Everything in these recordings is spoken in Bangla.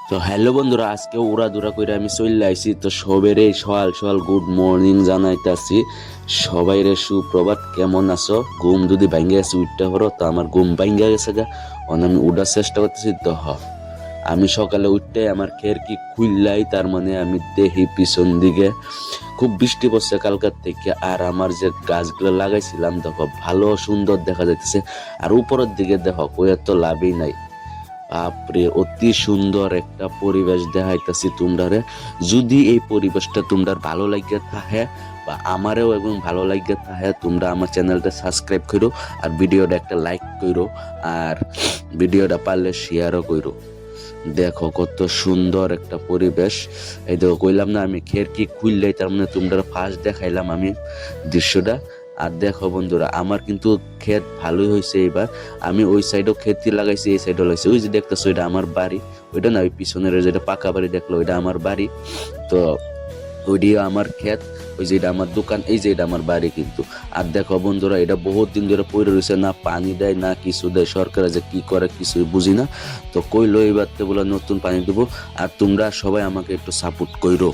তো হ্যালো বন্ধুরা, আজকে উড়াদুরা করে আমি চলে আইছি। তো সবেরে সকাল সকাল গুড মর্নিং জানাইতাছি। সবাই রে সুপ্রভাত, কেমন আছো? ঘুম যদি ভাঙ্গে গেছে উঠতে পারো, তো আমার ঘুম ভাঙ্গে গেছে গা। আমি উঠার চেষ্টা করতেছি। তো আমি সকালে উঠতে আমার খেরকি খুললাই, তার মানে আমি দেখি পিছন দিকে খুব বৃষ্টি পড়ছে কালকার থেকে। আর আমার যে গাছগুলো লাগাইছিলাম দেখো ভালো সুন্দর দেখা যাইতেছে। আর উপরের দিকে দেখো কই এত লাভই নাই। বাপরে, অতি সুন্দর একটা পরিবেশ দেখাইতাছি তোমরারে। যদি এই পরিবেশটা তোমরা ভালো লাগে থাকে বা আমারও এবং ভালো লাগে থাকে, তোমরা আমার চ্যানেলটা সাবস্ক্রাইব করো আর ভিডিওটা একটা লাইক করো, আর ভিডিওটা পারলে শেয়ারও করো। দেখো কত সুন্দর একটা পরিবেশ। এই দেখো কইলাম না আমি খেরকি খুললেই, তার মানে তোমরা ফার্স্ট দেখাইলাম আমি দৃশ্যটা। আর দেখো বন্ধুরা, আমার কিন্তু ক্ষেত ভালোই হয়েছে এবার। আমি ওই সাইডও ক্ষেতি লাগাইছি, এই সাইডও লাগাইছি। ওই যে দেখতেছো এটা আমার বাড়ি, ওইটা না ওই পিছনের যেটা পাকা বাড়ি দেখলো ওইটা আমার বাড়ি। তো ওইদিকে আমার ক্ষেত, ওই যে এটা আমার দোকান, এই যে এটা আমার বাড়ি কিন্তু। আর দেখো বন্ধুরা, এটা বহুত দিন ধরে পড়ে রয়েছে, না পানি দেয় না কিছু দেয়, সরকার যে কি করে কিছুই বুঝি না। তো কইলো এইবারতে বলে নতুন পানি দেবো। আর তোমরা সবাই আমাকে একটু সাপোর্ট কইরো।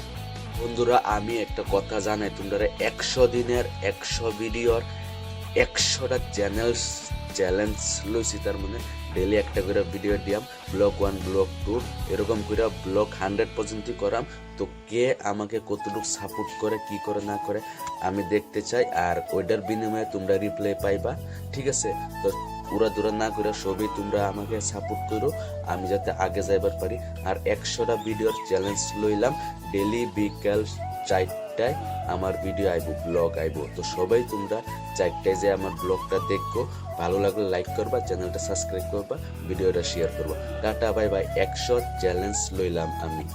বন্ধুরা, আমি একটা কথা জানাই তোমরা, 100 দিনের 100 ভিডিওর 100টা চ্যালেঞ্জ লইছি। তার মানে ডেলি একটা করে ভিডিও দিয়াম, ব্লগ 1 ব্লগ 2 এরকম করে ব্লগ 100 পর্যন্ত করাম। তো কে আমাকে কতটুকু সাপোর্ট করে কি করে না করে আমি দেখতে চাই, আর ওইটার বিনিময়ে তোমরা রিপ্লাই পাইবা। ঠিক আছে? তো উড়াদুরা না করে সবই তোমরা আমাকে সাপোর্ট করো, আমি যাতে আগে যাইবার পারি। আর 100টা ভিডিওর চ্যালেঞ্জ লইলাম, ডেলি বিকাল 4টায় আমার ভিডিও আইব, ব্লগ আইব। তো সবাই তোমরা 4টায় যে আমার ব্লগটা দেখো, ভালো লাগলে লাইক করবা, চ্যানেলটা সাবস্ক্রাইব করবা, ভিডিওটা শেয়ার করবা। Tata bye bye. 100 চ্যালেঞ্জ লইলাম আমি।